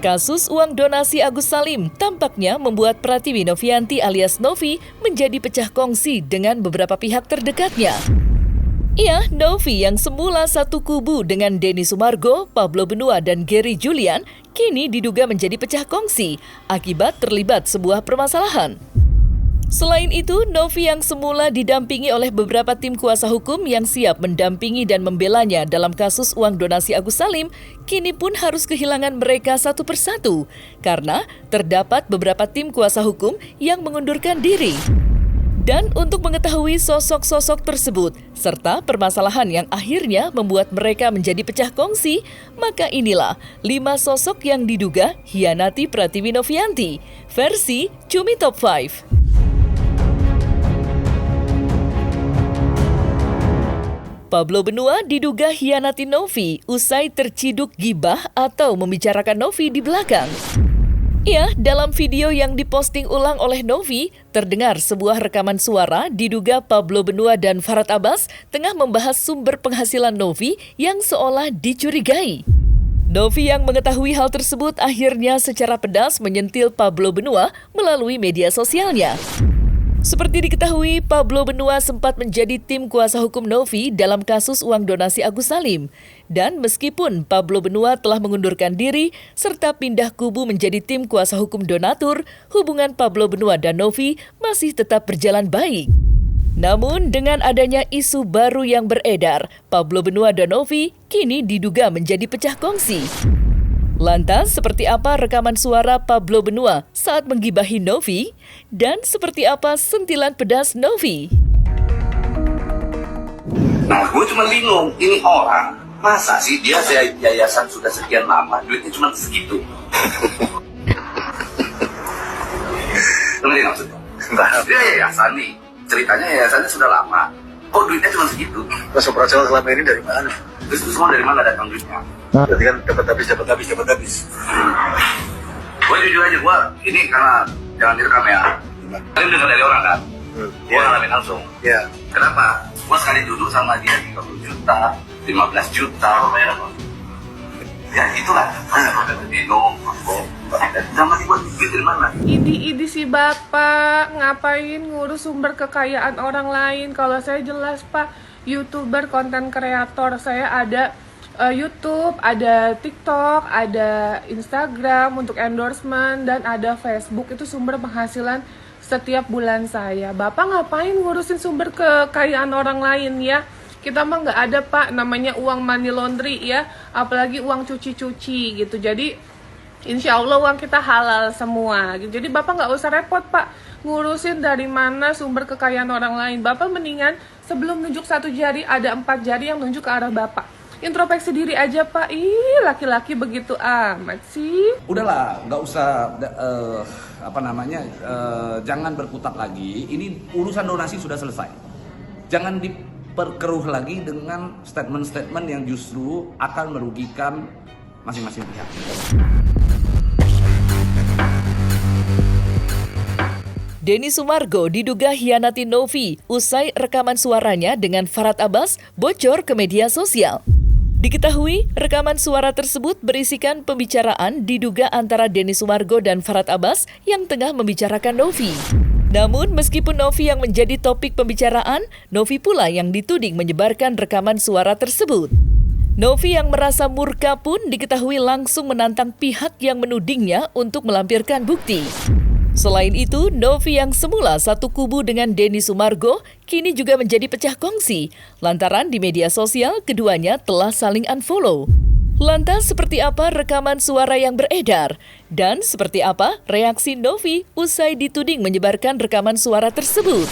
Kasus uang donasi Agus Salim tampaknya membuat Pratiwi Novianti alias Novi menjadi pecah kongsi dengan beberapa pihak terdekatnya. Iya, Novi yang semula satu kubu dengan Denny Sumargo, Pablo Benua, dan Gary Julian kini diduga menjadi pecah kongsi akibat terlibat sebuah permasalahan. Selain itu, Novi yang semula didampingi oleh beberapa tim kuasa hukum yang siap mendampingi dan membelanya dalam kasus uang donasi Agus Salim, kini pun harus kehilangan mereka satu persatu karena terdapat beberapa tim kuasa hukum yang mengundurkan diri. Dan untuk mengetahui sosok-sosok tersebut, serta permasalahan yang akhirnya membuat mereka menjadi pecah kongsi, maka inilah 5 sosok yang diduga hianati Pratiwi Novianti, versi Cumi Top 5. Pablo Benua diduga hianati Novi usai terciduk gibah atau membicarakan Novi di belakang. Ya, dalam video yang diposting ulang oleh Novi, terdengar sebuah rekaman suara diduga Pablo Benua dan Farhad Abbas tengah membahas sumber penghasilan Novi yang seolah dicurigai. Novi yang mengetahui hal tersebut akhirnya secara pedas menyentil Pablo Benua melalui media sosialnya. Seperti diketahui, Pablo Benua sempat menjadi tim kuasa hukum Novi dalam kasus uang donasi Agus Salim. Dan meskipun Pablo Benua telah mengundurkan diri serta pindah kubu menjadi tim kuasa hukum donatur, hubungan Pablo Benua dan Novi masih tetap berjalan baik. Namun dengan adanya isu baru yang beredar, Pablo Benua dan Novi kini diduga menjadi pecah kongsi. Lantas, seperti apa rekaman suara Pablo Benua saat menggibahi Novi? Dan seperti apa sentilan pedas Novi? Nah, gue cuma bingung, ini orang, masa sih dia yayasan sudah sekian lama, duitnya cuma segitu? Ngerti maksudnya? Dia yayasan nih, ceritanya yayasannya sudah lama, kok duitnya cuma segitu? Terus operasional selama ini dari mana? Terus itu semua dari mana datang duitnya? Berarti kan dapat habis. Gue jujur aja, gue ini karena jangan direkam ya. Kalian dengar dari orang kan? Gue ngalamin langsung. Iya. Kenapa? Gue sekali duduk sama dia 30 juta, 15 juta, bayar apa? Ya itulah. Bingung. Sama sih gue duit dari mana? Idi si bapak ngapain ngurus sumber kekayaan orang lain? Kalau saya jelas pak, YouTuber, konten kreator, saya ada YouTube, ada TikTok, ada Instagram untuk endorsement, dan ada Facebook. Itu sumber penghasilan setiap bulan saya. Bapak ngapain ngurusin sumber kekayaan orang lain ya? Kita mah nggak ada pak, namanya uang money laundry ya, apalagi uang cuci-cuci gitu. Jadi insya Allah uang kita halal semua gitu. Jadi bapak nggak usah repot pak ngurusin dari mana sumber kekayaan orang lain. Bapak mendingan sebelum nunjuk 1 jari ada 4 jari yang nunjuk ke arah bapak. Introspeksi diri aja pak. Ih, laki-laki begitu amat sih. Udahlah, nggak usah jangan berkutat lagi. Ini urusan donasi sudah selesai. Jangan diperkeruh lagi dengan statement-statement yang justru akan merugikan masing-masing pihak. Denny Sumargo diduga hianati Novi usai rekaman suaranya dengan Farhad Abbas bocor ke media sosial. Diketahui, rekaman suara tersebut berisikan pembicaraan diduga antara Denny Sumargo dan Farhad Abbas yang tengah membicarakan Novi. Namun, meskipun Novi yang menjadi topik pembicaraan, Novi pula yang dituding menyebarkan rekaman suara tersebut. Novi yang merasa murka pun diketahui langsung menantang pihak yang menudingnya untuk melampirkan bukti. Selain itu, Novi yang semula satu kubu dengan Denny Sumargo kini juga menjadi pecah kongsi lantaran di media sosial keduanya telah saling unfollow. Lantas seperti apa rekaman suara yang beredar? Dan seperti apa reaksi Novi usai dituding menyebarkan rekaman suara tersebut?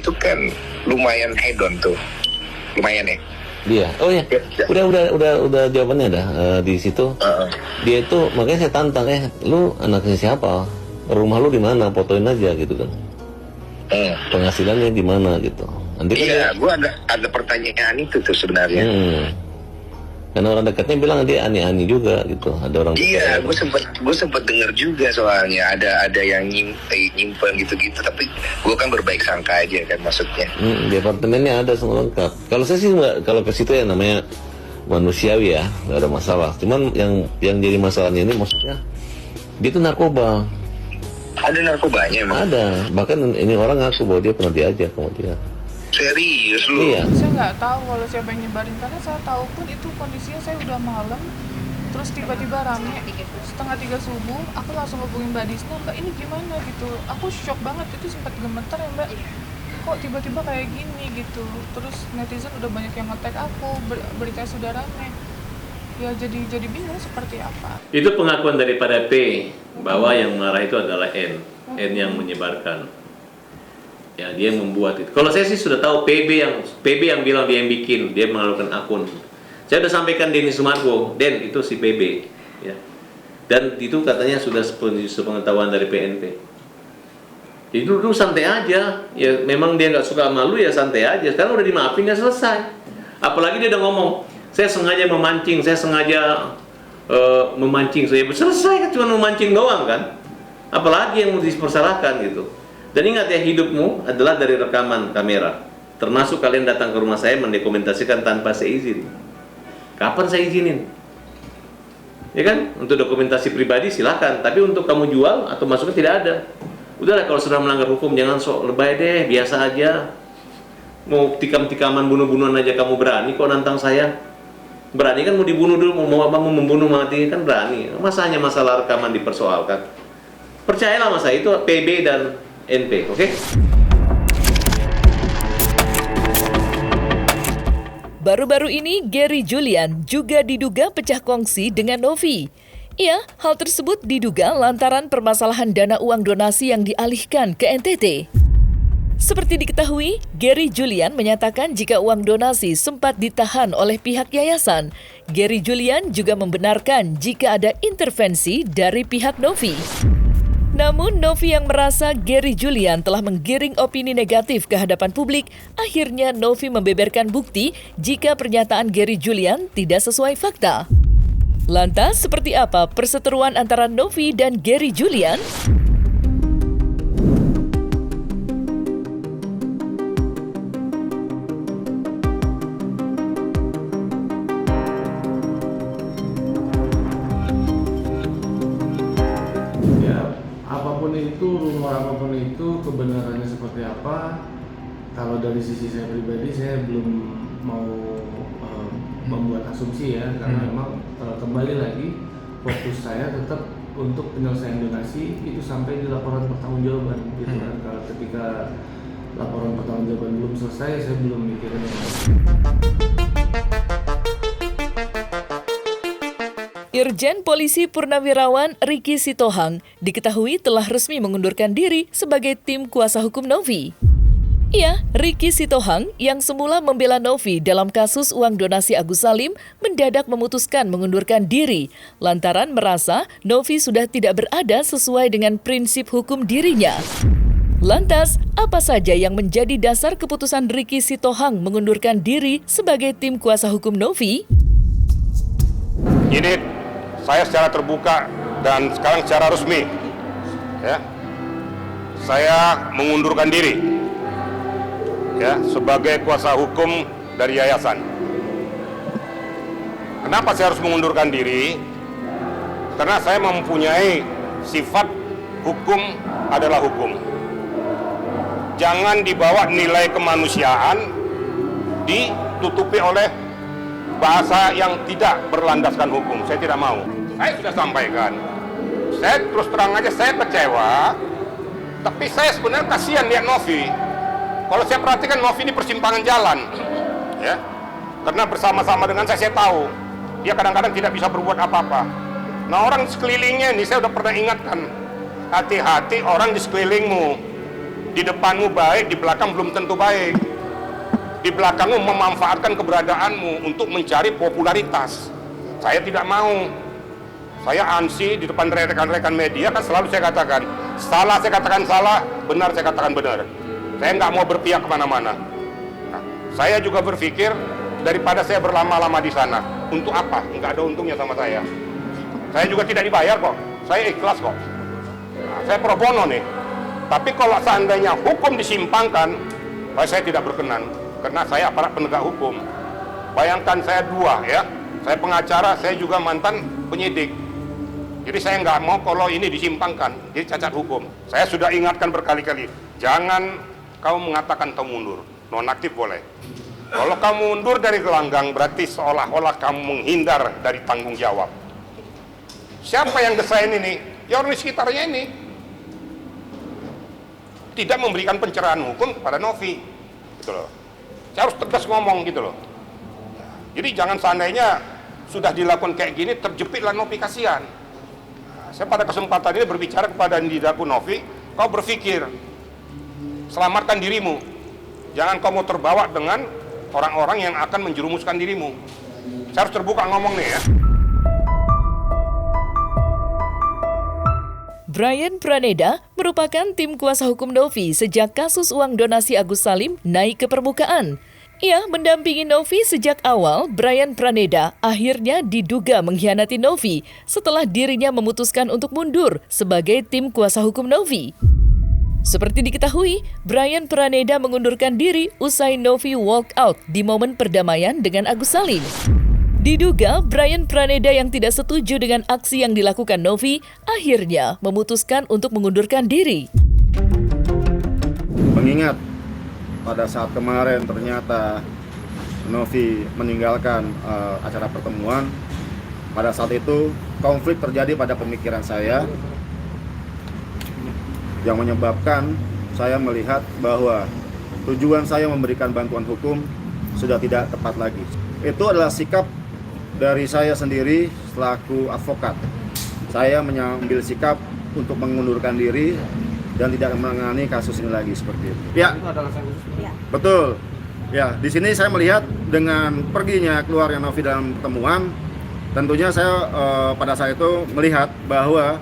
itu kan lumayan hedon tuh, lumayan ya. Dia, oh ya, udah jawabannya dah di situ. Dia itu makanya saya tantang, lu anaknya siapa? Rumah lu di mana? Fotoin aja gitu kan. Penghasilannya di mana gitu. Nanti kan Iya, gue ada pertanyaan itu tuh sebenarnya. Karena orang dekatnya bilang dia ani-ani juga gitu. Ada orang. Iya, gue sempet dengar juga soalnya ada yang nyimpen gitu-gitu. Tapi gue kan berbaik sangka aja kan maksudnya. Di apartemennya ada semua lengkap. Kalau saya sih nggak, kalau ke situ ya namanya manusiawi ya, nggak ada masalah. Cuman yang jadi masalahnya ini maksudnya dia tuh narkoba. Ada narkobanya emang? Ada. Bahkan ini orang ngaku bahwa dia pernah diajak sama dia. Serius lu? Iya. Saya nggak tahu kalau siapa yang nyebarin, karena saya tahu pun itu kondisinya saya udah malam, terus tiba-tiba rame, 2:30 subuh, aku langsung hubungin Mbak Disna, Mbak ini gimana gitu, aku shock banget, itu sempat gemeter ya Mbak, kok tiba-tiba kayak gini gitu, terus netizen udah banyak yang nge-tag aku, berita sudah rame, ya jadi bingung seperti apa. Itu pengakuan daripada P bahwa yang marah itu adalah N yang menyebarkan. Ya, dia yang membuat itu. Kalau saya sih sudah tahu PB yang bilang dia yang bikin, dia mengalukan akun. Saya sudah sampaikan Denny Sumargo, Den itu si PB, ya. Dan itu katanya sudah sepengetahuan dari PNP. Jadi dulu santai aja, ya memang dia nggak suka sama lu ya santai aja. Sekarang udah dimaafin ya selesai. Apalagi dia udah ngomong, saya sengaja memancing, saya selesai kan cuma memancing doang kan. Apalagi yang mau dipersalahkan gitu. Dan ingat ya, hidupmu adalah dari rekaman kamera. Termasuk kalian datang ke rumah saya mendokumentasikan tanpa saya izin. Kapan saya izinin? Ya kan? Untuk dokumentasi pribadi silakan, tapi untuk kamu jual atau masuknya tidak ada. Udahlah, kalau sudah melanggar hukum jangan sok lebay deh, biasa aja. Mau tikam-tikaman bunuh-bunuhan aja kamu berani kok nantang saya. Berani kan mau dibunuh dulu, mau membunuh mati kan berani. Masa hanya masalah rekaman dipersoalkan? Percayalah sama saya, itu PB dan NP, oke? Baru-baru ini Gary Julian juga diduga pecah kongsi dengan Novi. Ya, hal tersebut diduga lantaran permasalahan dana uang donasi yang dialihkan ke NTT. Seperti diketahui, Gary Julian menyatakan jika uang donasi sempat ditahan oleh pihak yayasan. Gary Julian juga membenarkan jika ada intervensi dari pihak Novi. Namun, Novi yang merasa Gary Julian telah menggiring opini negatif ke hadapan publik, akhirnya Novi membeberkan bukti jika pernyataan Gary Julian tidak sesuai fakta. Lantas, seperti apa perseteruan antara Novi dan Gary Julian? Apapun itu, rumor apapun itu, kebenarannya seperti apa, kalau dari sisi saya pribadi, saya belum mau membuat asumsi ya, karena memang kembali lagi, fokus saya tetap untuk penyelesaian donasi itu sampai di laporan pertanggungjawaban gitu kan. Kalau ketika laporan pertanggungjawaban belum selesai, saya belum mikirin yang lain. Irjen Polisi Purnawirawan Ricky Sitohang diketahui telah resmi mengundurkan diri sebagai tim kuasa hukum Novi. Ya, Ricky Sitohang yang semula membela Novi dalam kasus uang donasi Agus Salim mendadak memutuskan mengundurkan diri lantaran merasa Novi sudah tidak berada sesuai dengan prinsip hukum dirinya. Lantas, apa saja yang menjadi dasar keputusan Ricky Sitohang mengundurkan diri sebagai tim kuasa hukum Novi? Ini saya secara terbuka dan sekarang secara resmi, ya, saya mengundurkan diri, ya, sebagai kuasa hukum dari yayasan. Kenapa saya harus mengundurkan diri? Karena saya mempunyai sifat hukum adalah hukum. Jangan dibawa nilai kemanusiaan ditutupi oleh bahasa yang tidak berlandaskan hukum. Saya tidak mau. Saya sudah sampaikan. Saya terus terang aja, saya kecewa. Tapi saya sebenarnya kasihan lihat Novi. Kalau saya perhatikan Novi ini persimpangan jalan, ya. Karena bersama-sama dengan saya tahu dia kadang-kadang tidak bisa berbuat apa-apa. Nah, orang di sekelilingnya ini saya udah pernah ingatkan, hati-hati orang di sekelilingmu. Di depanmu baik, di belakang belum tentu baik. Di belakangmu memanfaatkan keberadaanmu untuk mencari popularitas. Saya tidak mau. Saya ansi di depan rekan-rekan media kan selalu saya katakan, salah saya katakan salah, benar saya katakan benar. Saya nggak mau berpihak kemana-mana. Nah, saya juga berpikir daripada saya berlama-lama di sana, untuk apa? Nggak ada untungnya sama saya. Saya juga tidak dibayar kok, saya ikhlas kok. Nah, saya pro bono nih. Tapi kalau seandainya hukum disimpangkan, saya tidak berkenan, karena saya aparat penegak hukum. Bayangkan saya dua ya, saya pengacara, saya juga mantan penyidik. Jadi saya nggak mau kalau ini disimpangkan, jadi cacat hukum. Saya sudah ingatkan berkali-kali, jangan kamu mengatakan kamu mundur, nonaktif boleh. Kalau kamu mundur dari gelanggang, berarti seolah-olah kamu menghindar dari tanggung jawab. Siapa yang desain ini? Ya orang di sekitarnya ini. Tidak memberikan pencerahan hukum kepada Novi, gitu loh. Saya harus tegas ngomong gitu loh. Jadi jangan seandainya sudah dilakukan kayak gini terjepitlah Novi, kasihan. Saya pada kesempatan ini berbicara kepada Ndidaku Novi, kau berpikir, selamatkan dirimu. Jangan kamu terbawa dengan orang-orang yang akan menjerumuskan dirimu. Saya harus terbuka ngomong nih ya. Brian Praneda merupakan tim kuasa hukum Novi sejak kasus uang donasi Agus Salim naik ke permukaan. Ia mendampingi Novi sejak awal. Brian Praneda akhirnya diduga mengkhianati Novi setelah dirinya memutuskan untuk mundur sebagai tim kuasa hukum Novi. Seperti diketahui, Brian Praneda mengundurkan diri usai Novi walk out di momen perdamaian dengan Agus Salim. Diduga Brian Praneda yang tidak setuju dengan aksi yang dilakukan Novi akhirnya memutuskan untuk mengundurkan diri. Mengingat pada saat kemarin ternyata Novi meninggalkan acara pertemuan, pada saat itu konflik terjadi pada pemikiran saya yang menyebabkan saya melihat bahwa tujuan saya memberikan bantuan hukum sudah tidak tepat lagi. Itu adalah sikap dari saya sendiri selaku advokat. Saya mengambil sikap untuk mengundurkan diri dan tidak menangani kasus ini lagi seperti itu. Ya, betul. Ya, di sini saya melihat dengan perginya keluarnya Novi dalam pertemuan, tentunya saya pada saat itu melihat bahwa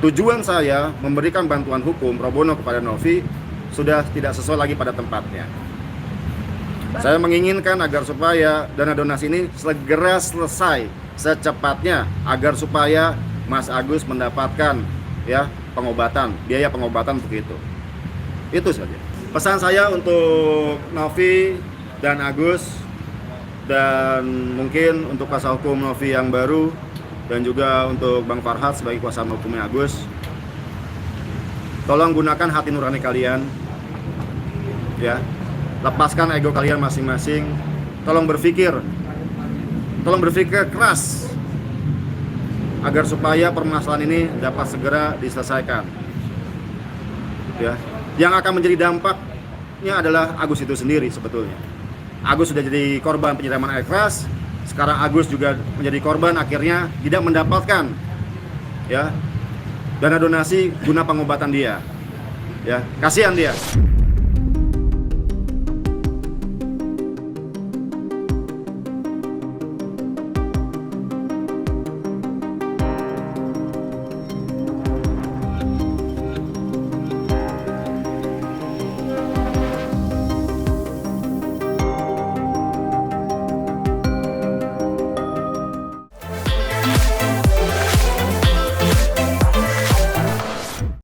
tujuan saya memberikan bantuan hukum pro bono kepada Novi sudah tidak sesuai lagi pada tempatnya. Saya menginginkan agar supaya dana donasi ini segera selesai secepatnya agar supaya Mas Agus mendapatkan ya pengobatan, biaya pengobatan begitu. Itu saja. Pesan saya untuk Novi dan Agus dan mungkin untuk kuasa hukum Novi yang baru dan juga untuk Bang Farhad sebagai kuasa hukumnya Agus. Tolong gunakan hati nurani kalian. Ya. Lepaskan ego kalian masing-masing. Tolong berpikir keras agar supaya permasalahan ini dapat segera diselesaikan. Ya, yang akan menjadi dampaknya adalah Agus itu sendiri sebetulnya. Agus sudah jadi korban penyiraman air keras. Sekarang Agus juga menjadi korban, akhirnya tidak mendapatkan ya dana donasi guna pengobatan dia. Ya, kasihan dia.